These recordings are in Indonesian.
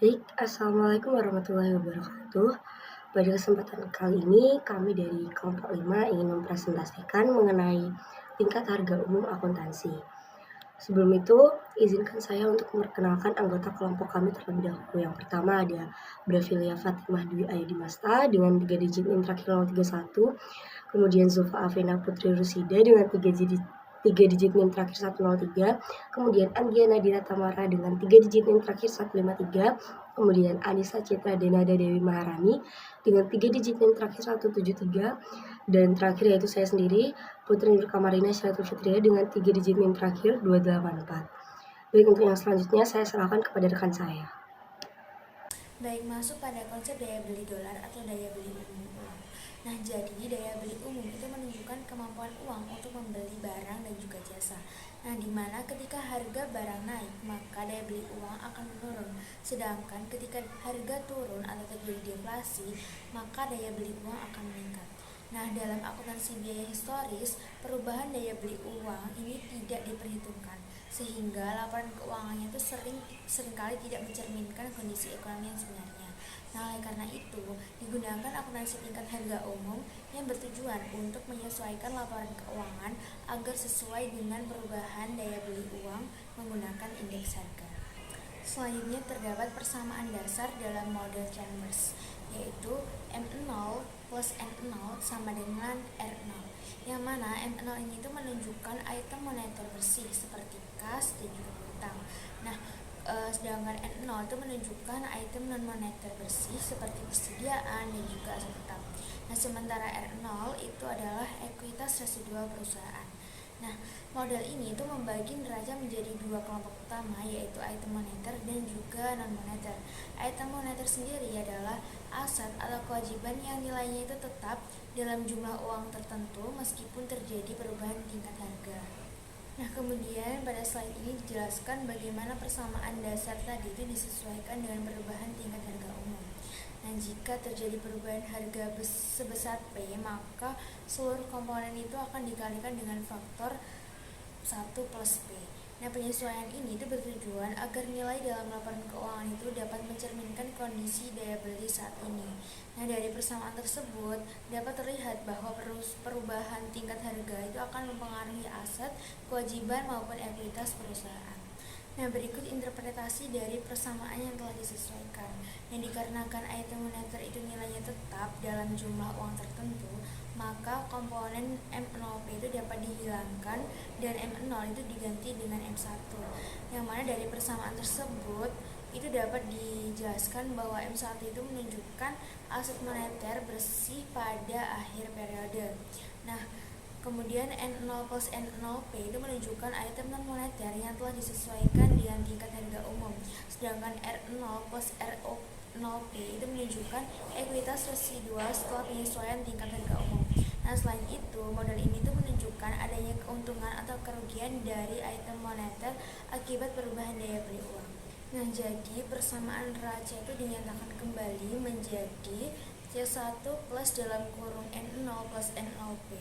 Baik, Assalamualaikum warahmatullahi wabarakatuh. Pada kesempatan kali ini, kami dari kelompok 5 ingin mempresentasikan mengenai tingkat harga umum akuntansi. Sebelum itu, izinkan saya untuk memperkenalkan anggota kelompok kami terlebih dahulu. Yang pertama ada Bravilia Fatimah Dwi Ayadimasta dengan 3 digit NIM terakhir 031, kemudian Zulfa Afena Putri Rusida dengan 3 digit NIM terakhir 103, kemudian Anggia Nadira Tamara dengan 3 digit NIM terakhir 153, kemudian Anissa Citra Denada Dewi Maharani dengan 3 digit NIM terakhir 173, dan terakhir yaitu saya sendiri, Putri Nur Kamarina Syaratul Fitria dengan 3 digit NIM terakhir 284. Baik, untuk yang selanjutnya saya serahkan kepada rekan saya. Baik, masuk pada konsep daya beli dolar atau daya beli umum uang. Nah, jadi daya beli umum itu menunjukkan kemampuan uang untuk membeli barang dan juga jasa. Nah, di mana ketika harga barang naik, maka daya beli uang akan menurun. Sedangkan ketika harga turun atau terjadi deflasi, maka daya beli uang akan meningkat. Nah, dalam akuntansi biaya historis, perubahan daya beli uang ini tidak diperhitungkan, sehingga laporan keuangannya itu seringkali tidak mencerminkan kondisi ekonomi yang sebenarnya. Nah, oleh karena itu, digunakan akuntansi tingkat harga umum yang bertujuan untuk menyesuaikan laporan keuangan agar sesuai dengan perubahan daya beli uang menggunakan indeks harga. Selanjutnya terdapat persamaan dasar dalam model Chambers, yaitu M0 plus N0 sama dengan R0, yang mana M0 ini itu menunjukkan item moneter bersih seperti kas dan juga piutang. Nah, sedangkan N0 itu menunjukkan item non moneter bersih seperti persediaan dan juga aset tetap. Nah, sementara R0 itu adalah ekuitas residual perusahaan. Nah, model ini itu membagi neraca menjadi dua kelompok utama, yaitu item moneter dan juga non-moneter. Item moneter sendiri adalah aset atau kewajiban yang nilainya itu tetap dalam jumlah uang tertentu meskipun terjadi perubahan tingkat harga. Nah, kemudian pada slide ini dijelaskan bagaimana persamaan dasar tadi itu disesuaikan dengan perubahan tingkat harga umum. Nah, jika terjadi perubahan harga sebesar P, maka seluruh komponen itu akan dikalikan dengan faktor 1 plus P. Nah, penyesuaian ini itu bertujuan agar nilai dalam laporan keuangan itu dapat mencerminkan kondisi daya beli saat ini. Nah, dari persamaan tersebut dapat terlihat bahwa perubahan tingkat harga itu akan mempengaruhi aset, kewajiban maupun ekuitas perusahaan. Nah, berikut interpretasi dari persamaan yang telah disesuaikan. Yang dikarenakan item moneter itu nilainya tetap dalam jumlah uang tertentu, maka komponen M0P itu dapat dihilangkan dan M0 itu diganti dengan M1. Yang mana dari persamaan tersebut itu dapat dijelaskan bahwa M1 itu menunjukkan aset moneter bersih pada akhir periode. Nah, kemudian N0 plus N0P itu menunjukkan item non-moneter yang telah disesuaikan dengan tingkat harga umum. Sedangkan R0 plus RO0P itu menunjukkan ekuitas residual setelah penyesuaian tingkat harga umum. Nah, selain itu, model ini tuh menunjukkan adanya keuntungan atau kerugian dari item moneter akibat perubahan daya beli uang. Nah, jadi persamaan neraca itu dinyatakan kembali menjadi C1 plus dalam kurung N0 plus N0P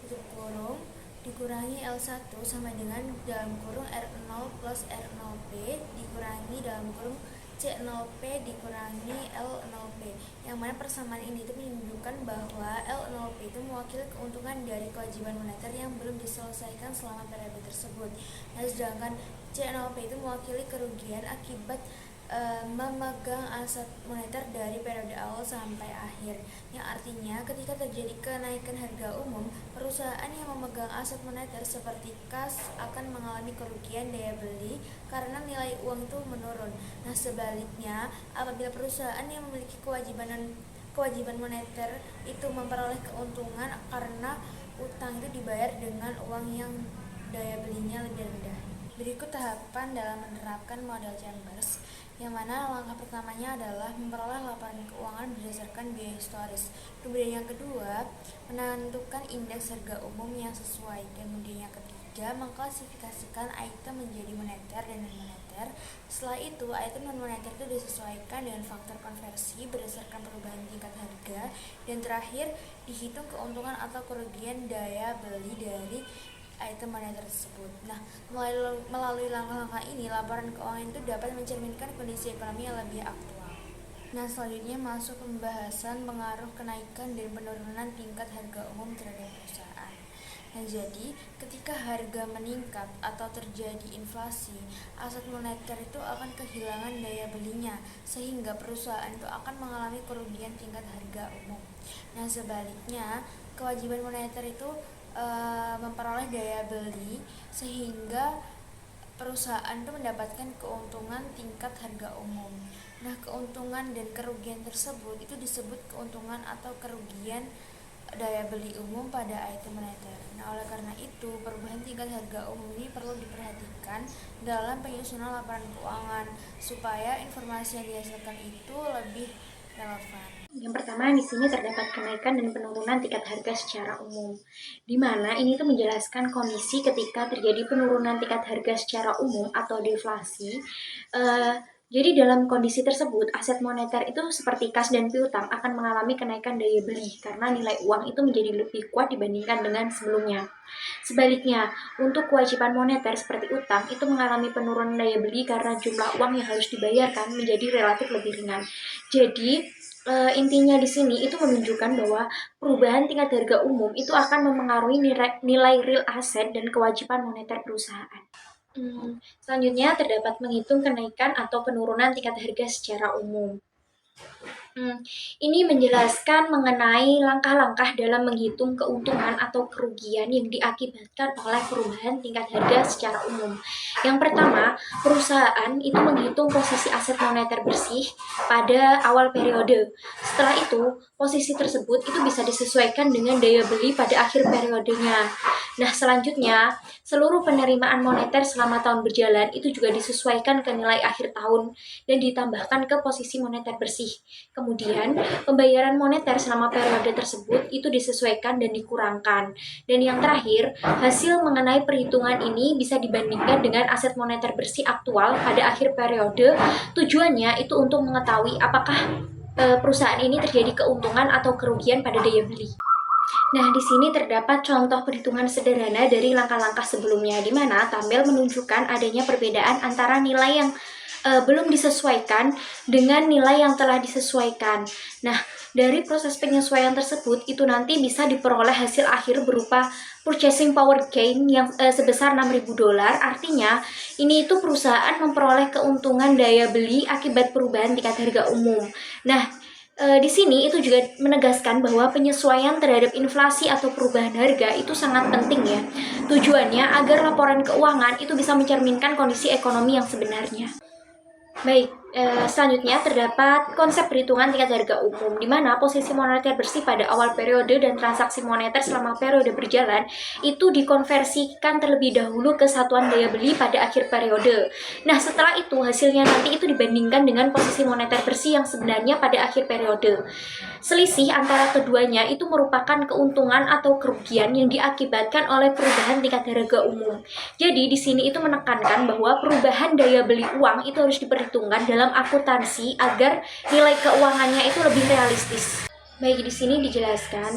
tutup kurung dikurangi L1 sama dengan dalam kurung R0 plus R0P dikurangi dalam kurung C0P dikurangi L0P, yang mana persamaan ini itu menunjukkan bahwa L0P itu mewakili keuntungan dari kewajiban moneter yang belum diselesaikan selama periode tersebut. Nah, sedangkan C0P itu mewakili kerugian akibat memegang aset moneter dari periode awal sampai akhir, yang artinya ketika terjadi kenaikan harga umum, perusahaan yang memegang aset moneter seperti kas akan mengalami kerugian daya beli karena nilai uang itu menurun. Nah, sebaliknya apabila perusahaan yang memiliki kewajiban moneter itu memperoleh keuntungan karena utang itu dibayar dengan uang yang daya belinya lebih rendah. Berikut tahapan dalam menerapkan model Chambers, yang mana langkah pertamanya adalah memperoleh laporan keuangan berdasarkan biaya historis. Kemudian yang kedua, menentukan indeks harga umum yang sesuai. Kemudian yang ketiga, mengklasifikasikan item menjadi moneter dan non-moneter. Setelah itu, item non-moneter itu disesuaikan dengan faktor konversi berdasarkan perubahan tingkat harga. Dan terakhir, dihitung keuntungan atau kerugian daya beli dari item moneter tersebut. Nah, melalui langkah-langkah ini, laporan keuangan itu dapat mencerminkan kondisi ekonomi yang lebih aktual. Nah, selanjutnya masuk pembahasan pengaruh kenaikan dan penurunan tingkat harga umum terhadap perusahaan. Nah, jadi ketika harga meningkat atau terjadi inflasi, aset moneter itu akan kehilangan daya belinya, sehingga perusahaan itu akan mengalami kerugian tingkat harga umum. Nah, sebaliknya, kewajiban moneter itu memperoleh daya beli, sehingga perusahaan itu mendapatkan keuntungan tingkat harga umum. Nah, keuntungan dan kerugian tersebut itu disebut keuntungan atau kerugian daya beli umum pada item moneter. Nah, oleh karena itu, perubahan tingkat harga umum ini perlu diperhatikan dalam penyusunan laporan keuangan supaya informasi yang dihasilkan itu lebih relevan. Yang pertama, di sini terdapat kenaikan dan penurunan tingkat harga secara umum, di mana ini tuh menjelaskan kondisi ketika terjadi penurunan tingkat harga secara umum atau deflasi. Jadi dalam kondisi tersebut, aset moneter itu seperti kas dan piutang akan mengalami kenaikan daya beli karena nilai uang itu menjadi lebih kuat dibandingkan dengan sebelumnya. Sebaliknya, untuk kewajiban moneter seperti utang itu mengalami penurunan daya beli karena jumlah uang yang harus dibayarkan menjadi relatif lebih ringan. Jadi, intinya di sini itu menunjukkan bahwa perubahan tingkat harga umum itu akan memengaruhi nilai real aset dan kewajiban moneter perusahaan. Selanjutnya terdapat menghitung kenaikan atau penurunan tingkat harga secara umum. Ini menjelaskan mengenai langkah-langkah dalam menghitung keuntungan atau kerugian yang diakibatkan oleh perubahan tingkat harga secara umum. Yang pertama, perusahaan itu menghitung posisi aset moneter bersih pada awal periode. Setelah itu, posisi tersebut itu bisa disesuaikan dengan daya beli pada akhir periodenya. Nah, selanjutnya, seluruh penerimaan moneter selama tahun berjalan itu juga disesuaikan ke nilai akhir tahun dan ditambahkan ke posisi moneter bersih. Kemudian, pembayaran moneter selama periode tersebut itu disesuaikan dan dikurangkan. Dan yang terakhir, hasil mengenai perhitungan ini bisa dibandingkan dengan aset moneter bersih aktual pada akhir periode. Tujuannya itu untuk mengetahui apakah perusahaan ini terjadi keuntungan atau kerugian pada daya beli. Nah, di sini terdapat contoh perhitungan sederhana dari langkah-langkah sebelumnya, di mana tabel menunjukkan adanya perbedaan antara nilai yang belum disesuaikan dengan nilai yang telah disesuaikan. Nah, dari proses penyesuaian tersebut itu nanti bisa diperoleh hasil akhir berupa purchasing power gain yang sebesar $6.000. Artinya, ini itu perusahaan memperoleh keuntungan daya beli akibat perubahan tingkat harga umum. Nah, di sini itu juga menegaskan bahwa penyesuaian terhadap inflasi atau perubahan harga itu sangat penting ya. Tujuannya agar laporan keuangan itu bisa mencerminkan kondisi ekonomi yang sebenarnya. Baik, selanjutnya terdapat konsep perhitungan tingkat harga umum, di mana posisi moneter bersih pada awal periode dan transaksi moneter selama periode berjalan itu dikonversikan terlebih dahulu ke satuan daya beli pada akhir periode. Nah, setelah itu hasilnya nanti itu dibandingkan dengan posisi moneter bersih yang sebenarnya pada akhir periode. Selisih antara keduanya itu merupakan keuntungan atau kerugian yang diakibatkan oleh perubahan tingkat harga umum. Jadi di sini itu menekankan bahwa perubahan daya beli uang itu harus diperhitungkan dalam akuntansi agar nilai keuangannya itu lebih realistis. Baik, di sini dijelaskan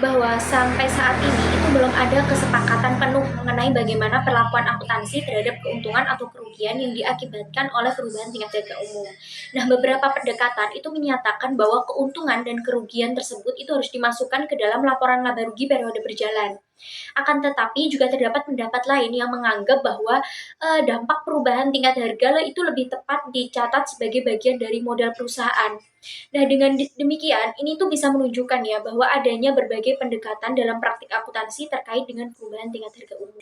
bahwa sampai saat ini itu belum ada kesepakatan penuh mengenai bagaimana perlakuan akuntansi terhadap keuntungan atau kerugian yang diakibatkan oleh perubahan tingkat harga umum. Nah, beberapa pendekatan itu menyatakan bahwa keuntungan dan kerugian tersebut itu harus dimasukkan ke dalam laporan laba rugi periode berjalan. Akan tetapi juga terdapat pendapat lain yang menganggap bahwa dampak perubahan tingkat harga itu lebih tepat dicatat sebagai bagian dari modal perusahaan. Nah, dengan demikian, ini tuh bisa menunjukkan ya bahwa adanya berbagai pendekatan dalam praktik akuntansi terkait dengan perubahan tingkat harga umum.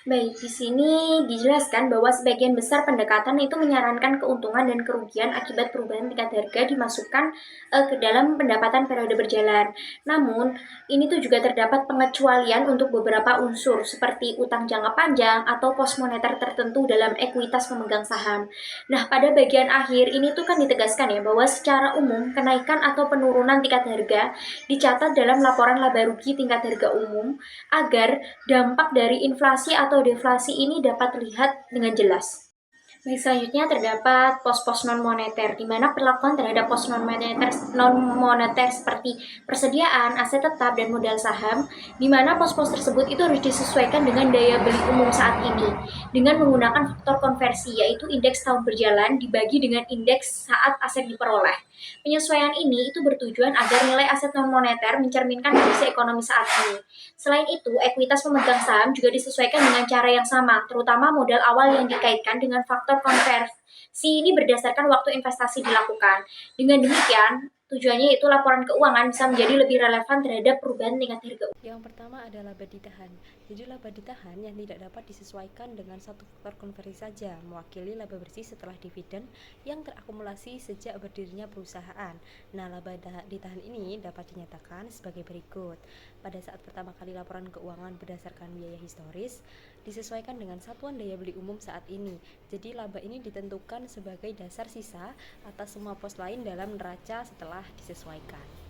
Baik, di sini dijelaskan bahwa sebagian besar pendekatan itu menyarankan keuntungan dan kerugian akibat perubahan tingkat harga dimasukkan ke dalam pendapatan periode berjalan. Namun, ini tuh juga terdapat pengecualian untuk beberapa unsur seperti utang jangka panjang atau pos moneter tertentu dalam ekuitas pemegang saham. Nah, pada bagian akhir ini tuh kan ditegaskan ya bahwa secara umum kenaikan atau penurunan tingkat harga dicatat dalam laporan laba rugi tingkat harga umum agar dampak dari inflasi atau deflasi ini dapat terlihat dengan jelas. Baik, selanjutnya terdapat pos-pos non-moneter, di mana perlakuan terhadap pos non-moneter seperti persediaan, aset tetap, dan modal saham, di mana pos-pos tersebut itu harus disesuaikan dengan daya beli umum saat ini, dengan menggunakan faktor konversi, yaitu indeks tahun berjalan dibagi dengan indeks saat aset diperoleh. Penyesuaian ini itu bertujuan agar nilai aset non-moneter mencerminkan kondisi ekonomi saat ini. Selain itu, ekuitas pemegang saham juga disesuaikan dengan cara yang sama, terutama modal awal yang dikaitkan dengan faktor konversi ini berdasarkan waktu investasi dilakukan. Dengan demikian, tujuannya itu laporan keuangan bisa menjadi lebih relevan terhadap perubahan tingkat harga. Yang pertama adalah laba ditahan. Jadi laba ditahan yang tidak dapat disesuaikan dengan satu faktor konversi saja, mewakili laba bersih setelah dividen yang terakumulasi sejak berdirinya perusahaan. Nah, laba ditahan ini dapat dinyatakan sebagai berikut. Pada saat pertama kali laporan keuangan berdasarkan biaya historis, disesuaikan dengan satuan daya beli umum saat ini. Jadi laba ini ditentukan sebagai dasar sisa atas semua pos lain dalam neraca setelah disesuaikan.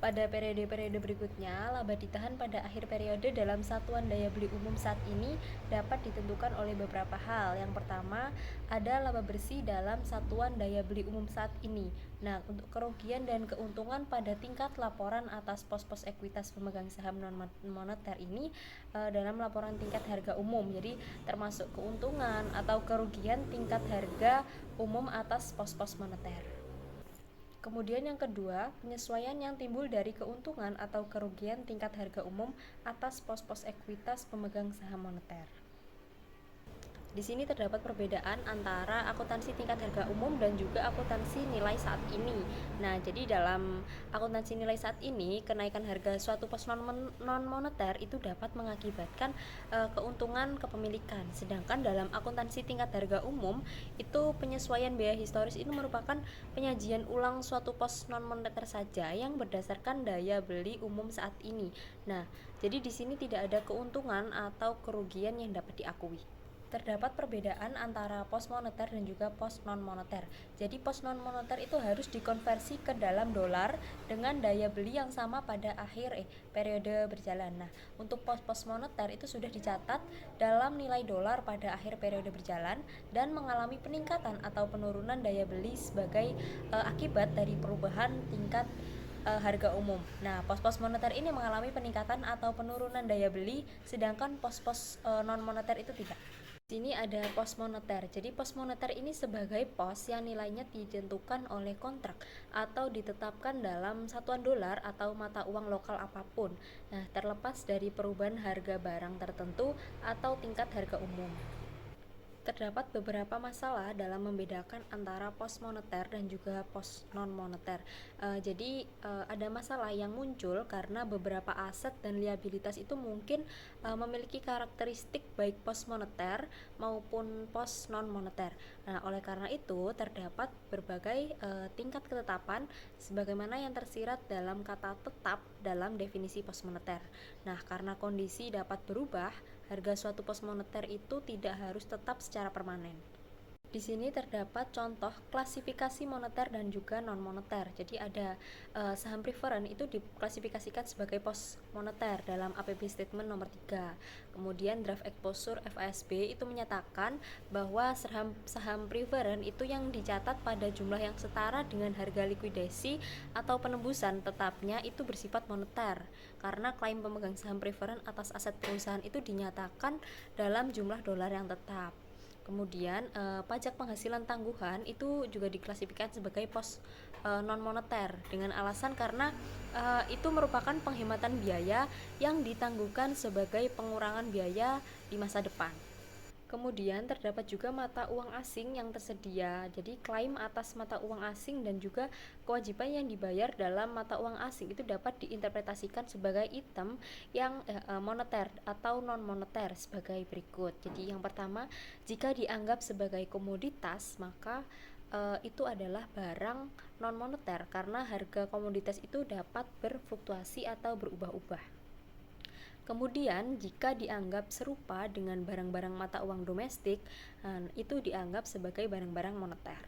Pada periode-periode berikutnya, laba ditahan pada akhir periode dalam satuan daya beli umum saat ini dapat ditentukan oleh beberapa hal. Yang pertama, ada laba bersih dalam satuan daya beli umum saat ini. Nah, untuk kerugian dan keuntungan pada tingkat laporan atas pos-pos ekuitas pemegang saham non-moneter ini dalam laporan tingkat harga umum. Jadi, termasuk keuntungan atau kerugian tingkat harga umum atas pos-pos moneter. Kemudian yang kedua, penyesuaian yang timbul dari keuntungan atau kerugian tingkat harga umum atas pos-pos ekuitas pemegang saham moneter. Di sini terdapat perbedaan antara akuntansi tingkat harga umum dan juga akuntansi nilai saat ini. Nah, jadi dalam akuntansi nilai saat ini, kenaikan harga suatu pos non-moneter itu dapat mengakibatkan keuntungan kepemilikan. Sedangkan dalam akuntansi tingkat harga umum, itu penyesuaian biaya historis ini merupakan penyajian ulang suatu pos non-moneter saja yang berdasarkan daya beli umum saat ini. Nah, jadi di sini tidak ada keuntungan atau kerugian yang dapat diakui. Terdapat perbedaan antara pos moneter dan juga pos non-moneter. Jadi pos non-moneter itu harus dikonversi ke dalam dolar dengan daya beli yang sama pada akhir periode berjalan. Nah, untuk pos-pos moneter itu sudah dicatat dalam nilai dolar pada akhir periode berjalan dan mengalami peningkatan atau penurunan daya beli sebagai akibat dari perubahan tingkat harga umum. Nah, pos-pos moneter ini mengalami peningkatan atau penurunan daya beli, sedangkan pos-pos non-moneter itu tidak. Di sini ada pos moneter. Jadi pos moneter ini sebagai pos yang nilainya ditentukan oleh kontrak atau ditetapkan dalam satuan dolar atau mata uang lokal apapun. Nah, terlepas dari perubahan harga barang tertentu atau tingkat harga umum. Terdapat beberapa masalah dalam membedakan antara pos moneter dan juga pos non-moneter. Jadi ada masalah yang muncul karena beberapa aset dan liabilitas itu mungkin memiliki karakteristik baik pos moneter maupun pos non-moneter. Nah, oleh karena itu terdapat berbagai tingkat ketetapan sebagaimana yang tersirat dalam kata tetap dalam definisi pos moneter. Nah, karena kondisi dapat berubah, harga suatu pos moneter itu tidak harus tetap secara permanen. Di sini terdapat contoh klasifikasi moneter dan juga non-moneter. Jadi ada saham preferred itu diklasifikasikan sebagai pos moneter dalam APB Statement nomor 3. Kemudian draft exposure FASB itu menyatakan bahwa saham preferred itu yang dicatat pada jumlah yang setara dengan harga likuidasi atau penembusan tetapnya itu bersifat moneter. Karena klaim pemegang saham preferred atas aset perusahaan itu dinyatakan dalam jumlah dolar yang tetap. Kemudian pajak penghasilan tangguhan itu juga diklasifikasikan sebagai pos non-moneter dengan alasan karena itu merupakan penghematan biaya yang ditangguhkan sebagai pengurangan biaya di masa depan. Kemudian terdapat juga mata uang asing yang tersedia. Jadi klaim atas mata uang asing dan juga kewajiban yang dibayar dalam mata uang asing itu dapat diinterpretasikan sebagai item yang moneter atau non-moneter sebagai berikut. Jadi yang pertama, jika dianggap sebagai komoditas, maka itu adalah barang non-moneter karena harga komoditas itu dapat berfluktuasi atau berubah-ubah. Kemudian jika dianggap serupa dengan barang-barang mata uang domestik, itu dianggap sebagai barang-barang moneter.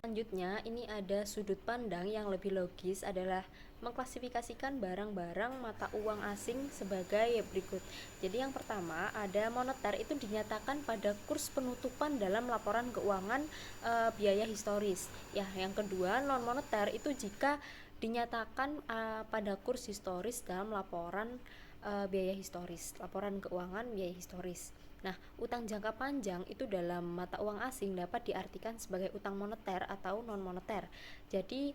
Selanjutnya, ini ada sudut pandang yang lebih logis adalah mengklasifikasikan barang-barang mata uang asing sebagai berikut. Jadi yang pertama ada moneter, itu dinyatakan pada kurs penutupan dalam laporan keuangan biaya historis. Ya, yang kedua non moneter itu jika dinyatakan pada kurs historis dalam laporan biaya historis, laporan keuangan biaya historis. Nah, utang jangka panjang itu dalam mata uang asing dapat diartikan sebagai utang moneter atau non moneter. Jadi,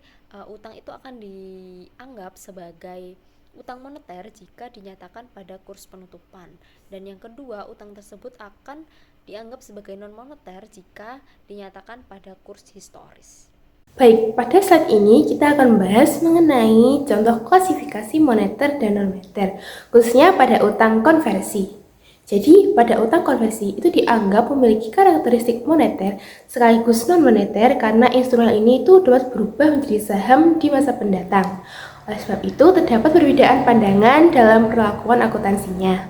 utang itu akan dianggap sebagai utang moneter jika dinyatakan pada kurs penutupan. Dan yang kedua, utang tersebut akan dianggap sebagai non moneter jika dinyatakan pada kurs historis. Baik, pada saat ini kita akan membahas mengenai contoh klasifikasi moneter dan non-moneter, khususnya pada utang konversi. Jadi, pada utang konversi itu dianggap memiliki karakteristik moneter sekaligus non-moneter karena instrumen ini itu dapat berubah menjadi saham di masa mendatang. Oleh sebab itu, terdapat perbedaan pandangan dalam perlakuan akuntansinya.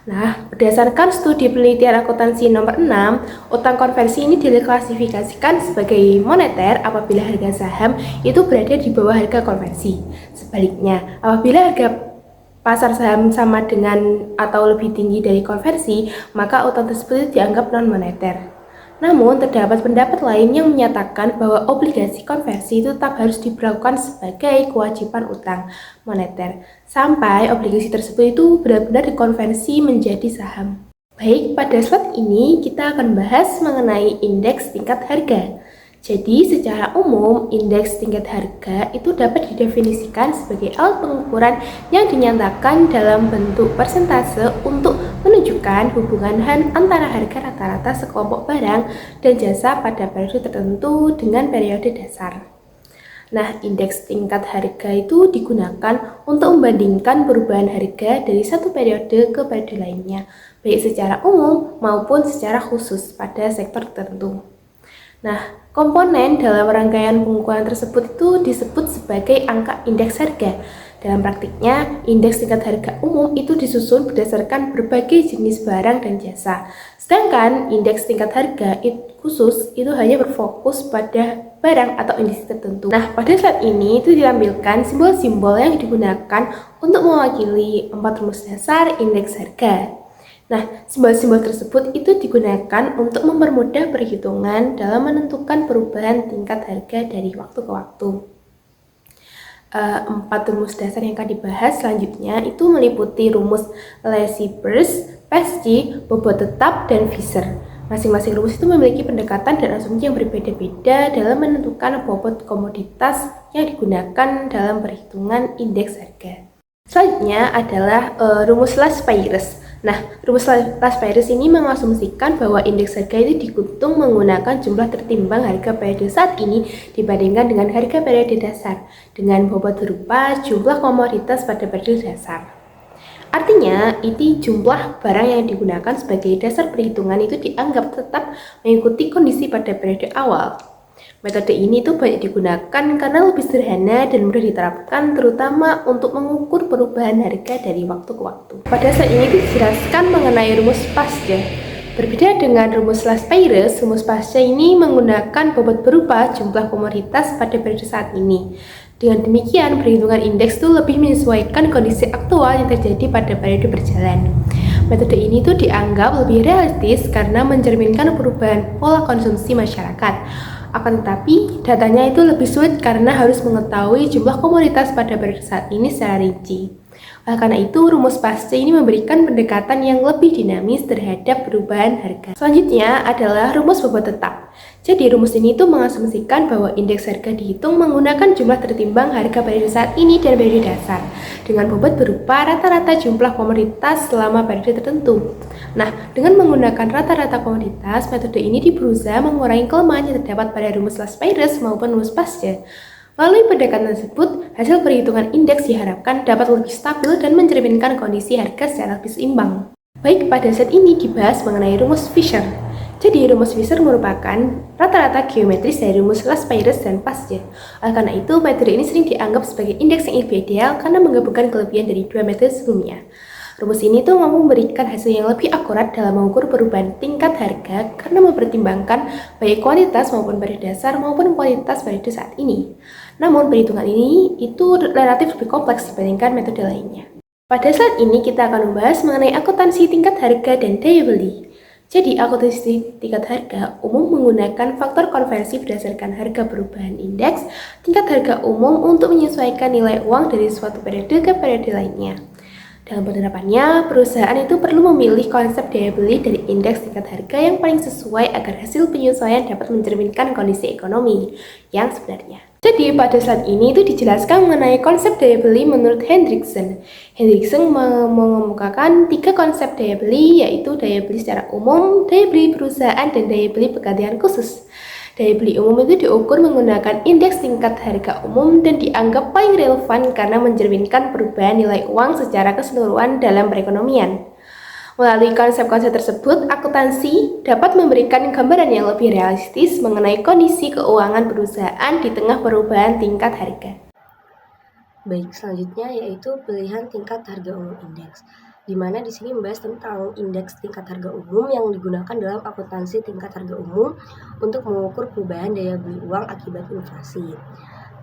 Nah, berdasarkan studi penelitian akuntansi nomor 6, utang konversi ini diklasifikasikan sebagai moneter apabila harga saham itu berada di bawah harga konversi. Sebaliknya, apabila harga pasar saham sama dengan atau lebih tinggi dari konversi, maka utang tersebut dianggap non-moneter. Namun, terdapat pendapat lain yang menyatakan bahwa obligasi konversi itu tetap harus diberlakukan sebagai kewajiban utang moneter, sampai obligasi tersebut itu benar-benar dikonversi menjadi saham. Baik, pada slide ini kita akan bahas mengenai indeks tingkat harga. Jadi, secara umum, indeks tingkat harga itu dapat didefinisikan sebagai alat pengukuran yang dinyatakan dalam bentuk persentase untuk menunjukkan hubungan antara harga rata-rata sekelompok barang dan jasa pada periode tertentu dengan periode dasar. Nah, indeks tingkat harga itu digunakan untuk membandingkan perubahan harga dari satu periode ke periode lainnya, baik secara umum maupun secara khusus pada sektor tertentu. Nah, komponen dalam rangkaian pengukuran tersebut itu disebut sebagai angka indeks harga. Dalam praktiknya, indeks tingkat harga umum itu disusun berdasarkan berbagai jenis barang dan jasa. Sedangkan indeks tingkat harga khusus itu hanya berfokus pada barang atau indeks tertentu. Nah, pada saat ini itu ditampilkan simbol-simbol yang digunakan untuk mewakili 4 rumus dasar indeks harga. Nah, simbol-simbol tersebut itu digunakan untuk mempermudah perhitungan dalam menentukan perubahan tingkat harga dari waktu ke waktu. 4 rumus dasar yang akan dibahas selanjutnya itu meliputi rumus Lacey-Peirce, Pesci, bobot tetap, dan Visser. Masing-masing rumus itu memiliki pendekatan dan asumsi yang berbeda-beda dalam menentukan bobot komoditas yang digunakan dalam perhitungan indeks harga. Selanjutnya adalah rumus Lacey-Peirce. Nah, rumus Lacey-Peirce ini mengasumsikan bahwa indeks harga itu dihitung menggunakan jumlah tertimbang harga periode saat ini dibandingkan dengan harga periode dasar, dengan bobot berupa jumlah komoditas pada periode dasar. Artinya, ini jumlah barang yang digunakan sebagai dasar perhitungan itu dianggap tetap mengikuti kondisi pada periode awal. Metode ini tuh banyak digunakan karena lebih sederhana dan mudah diterapkan, terutama untuk mengukur perubahan harga dari waktu ke waktu. Pada saat ini dijelaskan mengenai rumus pasca. Berbeda dengan rumus Lacey-Peirce, rumus pasca ini menggunakan bobot berupa jumlah komoditas pada periode saat ini. Dengan demikian, perhitungan indeks itu lebih menyesuaikan kondisi aktual yang terjadi pada periode berjalan. Metode ini tuh dianggap lebih realistis karena mencerminkan perubahan pola konsumsi masyarakat. Akan tetapi, datanya itu lebih sulit karena harus mengetahui jumlah komoditas pada periode saat ini secara rinci. Oleh karena itu, rumus pasca ini memberikan pendekatan yang lebih dinamis terhadap perubahan harga. Selanjutnya adalah rumus bobot tetap. Jadi, rumus ini itu mengasumsikan bahwa indeks harga dihitung menggunakan jumlah tertimbang harga periode saat ini dan periode dasar, dengan bobot berupa rata-rata jumlah komoditas selama periode tertentu. Nah, dengan menggunakan rata-rata komoditas, metode ini berusaha mengurangi kelemahan yang terdapat pada rumus Lacey-Peirce maupun rumus pasca. Melalui pendekatan tersebut, hasil perhitungan indeks diharapkan dapat lebih stabil dan mencerminkan kondisi harga secara lebih seimbang. Baik, pada saat ini dibahas mengenai rumus Visser. Jadi, rumus Visser merupakan rata-rata geometris dari rumus Lacey-Peirce dan pasca. Oleh karena itu, metode ini sering dianggap sebagai indeks yang lebih ideal karena menggabungkan kelebihan dari dua metode sebelumnya. Rumus ini tuh mampu memberikan hasil yang lebih akurat dalam mengukur perubahan tingkat harga karena mempertimbangkan baik kuantitas maupun pada dasar maupun kualitas periode saat ini. Namun perhitungan ini itu relatif lebih kompleks dibandingkan metode lainnya. Pada saat ini kita akan membahas mengenai akuntansi tingkat harga dan daya beli. Jadi, akuntansi tingkat harga umum menggunakan faktor konversi berdasarkan harga perubahan indeks tingkat harga umum untuk menyesuaikan nilai uang dari suatu periode ke periode lainnya. Dalam penerapannya, perusahaan itu perlu memilih konsep daya beli dari indeks tingkat harga yang paling sesuai agar hasil penyesuaian dapat mencerminkan kondisi ekonomi yang sebenarnya. Jadi pada saat ini itu dijelaskan mengenai konsep daya beli menurut Hendriksen. Hendriksen mengemukakan 3 konsep daya beli, yaitu daya beli secara umum, daya beli perusahaan, dan daya beli pegadaian khusus. Daya beli umum itu diukur menggunakan indeks tingkat harga umum dan dianggap paling relevan karena mencerminkan perubahan nilai uang secara keseluruhan dalam perekonomian. Melalui konsep-konsep tersebut, akuntansi dapat memberikan gambaran yang lebih realistis mengenai kondisi keuangan perusahaan di tengah perubahan tingkat harga. Baik, selanjutnya yaitu pilihan tingkat harga umum indeks, di mana di sini membahas tentang indeks tingkat harga umum yang digunakan dalam akuntansi tingkat harga umum untuk mengukur perubahan daya beli uang akibat inflasi.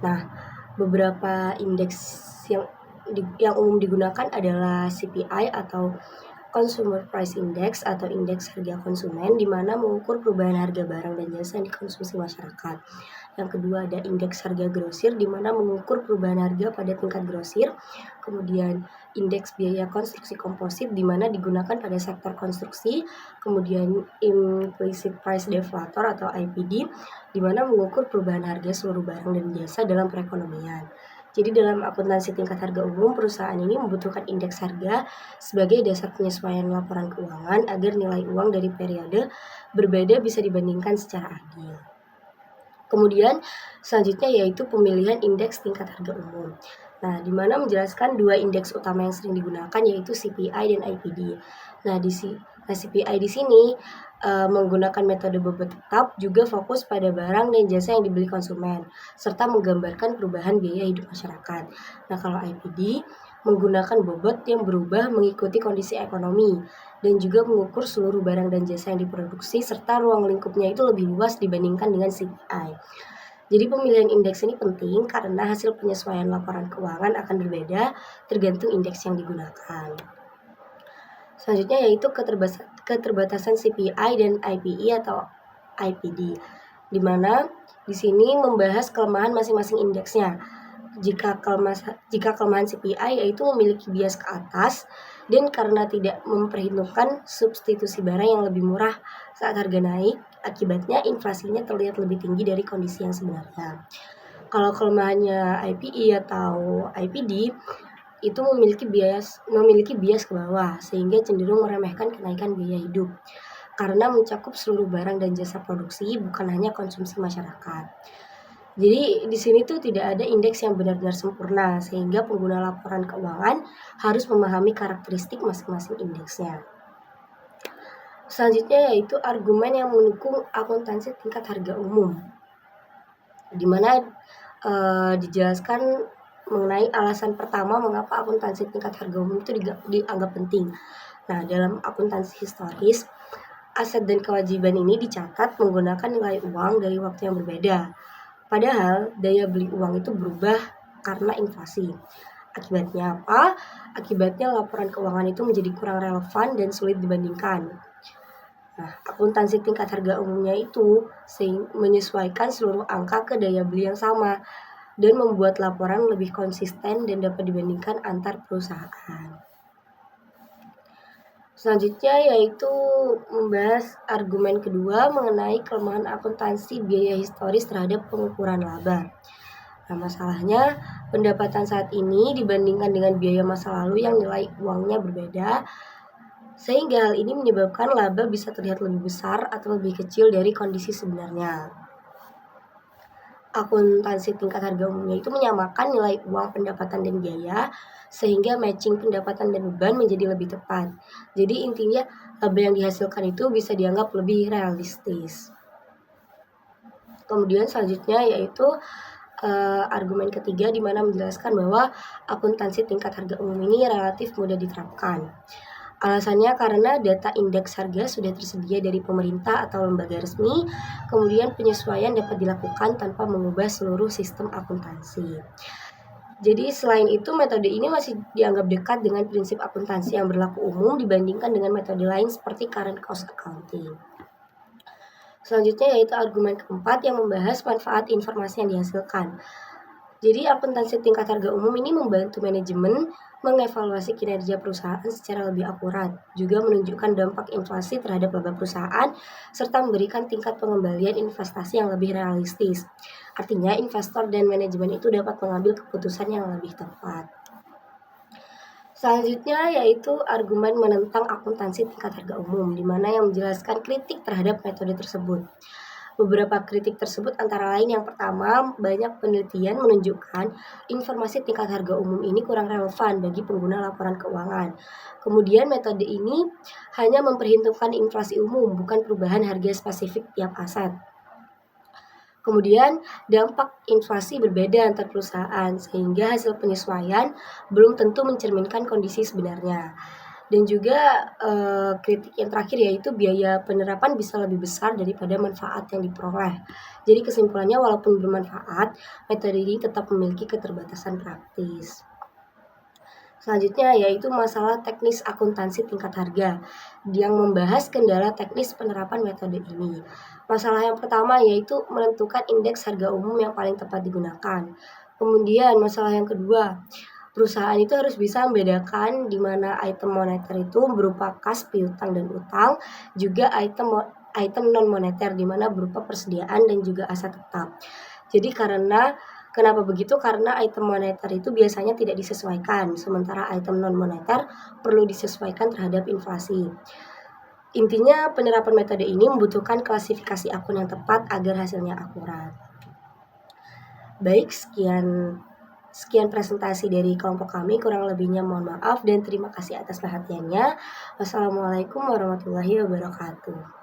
Nah, beberapa indeks yang umum digunakan adalah CPI atau Consumer Price Index atau indeks harga konsumen, di mana mengukur perubahan harga barang dan jasa yang dikonsumsi masyarakat. Yang kedua ada indeks harga grosir, di mana mengukur perubahan harga pada tingkat grosir. Kemudian indeks biaya konstruksi komposit, di mana digunakan pada sektor konstruksi. Kemudian Implicit Price Deflator atau IPD, di mana mengukur perubahan harga seluruh barang dan jasa dalam perekonomian. Jadi dalam akuntansi tingkat harga umum, perusahaan ini membutuhkan indeks harga sebagai dasar penyesuaian laporan keuangan agar nilai uang dari periode berbeda bisa dibandingkan secara adil. Kemudian selanjutnya yaitu pemilihan indeks tingkat harga umum. Nah, di mana menjelaskan 2 indeks utama yang sering digunakan yaitu CPI dan IPD. Nah, CPI di sini menggunakan metode bobot tetap, juga fokus pada barang dan jasa yang dibeli konsumen, serta menggambarkan perubahan biaya hidup masyarakat. Nah, kalau IPD menggunakan bobot yang berubah mengikuti kondisi ekonomi, dan juga mengukur seluruh barang dan jasa yang diproduksi, serta ruang lingkupnya itu lebih luas dibandingkan dengan CPI. Jadi pemilihan indeks ini penting karena hasil penyesuaian laporan keuangan akan berbeda tergantung indeks yang digunakan. Selanjutnya yaitu keterbatasan CPI dan IPI atau IPD, di mana di sini membahas kelemahan masing-masing indeksnya. Jika kelemahan CPI yaitu memiliki bias ke atas dan karena tidak memperhitungkan substitusi barang yang lebih murah saat harga naik, akibatnya inflasinya terlihat lebih tinggi dari kondisi yang sebenarnya. Kalau kelemahannya IPI atau IPD itu memiliki bias ke bawah, sehingga cenderung meremehkan kenaikan biaya hidup karena mencakup seluruh barang dan jasa produksi, bukan hanya konsumsi masyarakat. Jadi di sini tuh tidak ada indeks yang benar-benar sempurna, sehingga pengguna laporan keuangan harus memahami karakteristik masing-masing indeksnya. Selanjutnya yaitu argumen yang mendukung akuntansi tingkat harga umum, di mana dijelaskan mengenai alasan pertama mengapa akuntansi tingkat harga umum itu dianggap penting. Nah, dalam akuntansi historis, aset dan kewajiban ini dicatat menggunakan nilai uang dari waktu yang berbeda. Padahal daya beli uang itu berubah karena inflasi. Akibatnya apa? Akibatnya laporan keuangan itu menjadi kurang relevan dan sulit dibandingkan. Nah, akuntansi tingkat harga umumnya itu menyesuaikan seluruh angka ke daya beli yang sama dan membuat laporan lebih konsisten dan dapat dibandingkan antar perusahaan. Selanjutnya yaitu membahas argumen kedua mengenai kelemahan akuntansi biaya historis terhadap pengukuran laba. Nah, masalahnya pendapatan saat ini dibandingkan dengan biaya masa lalu yang nilai uangnya berbeda, sehingga hal ini menyebabkan laba bisa terlihat lebih besar atau lebih kecil dari kondisi sebenarnya. Akuntansi tingkat harga umumnya itu menyamakan nilai uang, pendapatan, dan biaya, sehingga matching pendapatan dan beban menjadi lebih tepat. Jadi intinya laba yang dihasilkan itu bisa dianggap lebih realistis. Kemudian selanjutnya yaitu argumen ketiga di mana menjelaskan bahwa akuntansi tingkat harga umum ini relatif mudah diterapkan. Alasannya karena data indeks harga sudah tersedia dari pemerintah atau lembaga resmi, kemudian penyesuaian dapat dilakukan tanpa mengubah seluruh sistem akuntansi. Jadi selain itu metode ini masih dianggap dekat dengan prinsip akuntansi yang berlaku umum dibandingkan dengan metode lain seperti current cost accounting. Selanjutnya yaitu argumen keempat yang membahas manfaat informasi yang dihasilkan. Jadi akuntansi tingkat harga umum ini membantu manajemen mengevaluasi kinerja perusahaan secara lebih akurat, juga menunjukkan dampak inflasi terhadap laba perusahaan, serta memberikan tingkat pengembalian investasi yang lebih realistis. Artinya investor dan manajemen itu dapat mengambil keputusan yang lebih tepat. Selanjutnya yaitu argumen menentang akuntansi tingkat harga umum, di mana yang menjelaskan kritik terhadap metode tersebut. Beberapa kritik tersebut antara lain yang pertama, banyak penelitian menunjukkan informasi tingkat harga umum ini kurang relevan bagi pengguna laporan keuangan. Kemudian metode ini hanya memperhitungkan inflasi umum, bukan perubahan harga spesifik tiap aset. Kemudian dampak inflasi berbeda antar perusahaan sehingga hasil penyesuaian belum tentu mencerminkan kondisi sebenarnya. Dan juga kritik yang terakhir yaitu biaya penerapan bisa lebih besar daripada manfaat yang diperoleh. Jadi kesimpulannya walaupun bermanfaat, metode ini tetap memiliki keterbatasan praktis. Selanjutnya yaitu masalah teknis akuntansi tingkat harga yang membahas kendala teknis penerapan metode ini. Masalah yang pertama yaitu menentukan indeks harga umum yang paling tepat digunakan. Kemudian masalah yang kedua, perusahaan itu harus bisa membedakan di mana item moneter itu berupa kas piutang dan utang, juga item non moneter di mana berupa persediaan dan juga aset tetap. Jadi kenapa begitu? Karena item moneter itu biasanya tidak disesuaikan, sementara item non moneter perlu disesuaikan terhadap inflasi. Intinya penerapan metode ini membutuhkan klasifikasi akun yang tepat agar hasilnya akurat. Baik, sekian presentasi dari kelompok kami, kurang lebihnya mohon maaf dan terima kasih atas perhatiannya. Wassalamualaikum warahmatullahi wabarakatuh.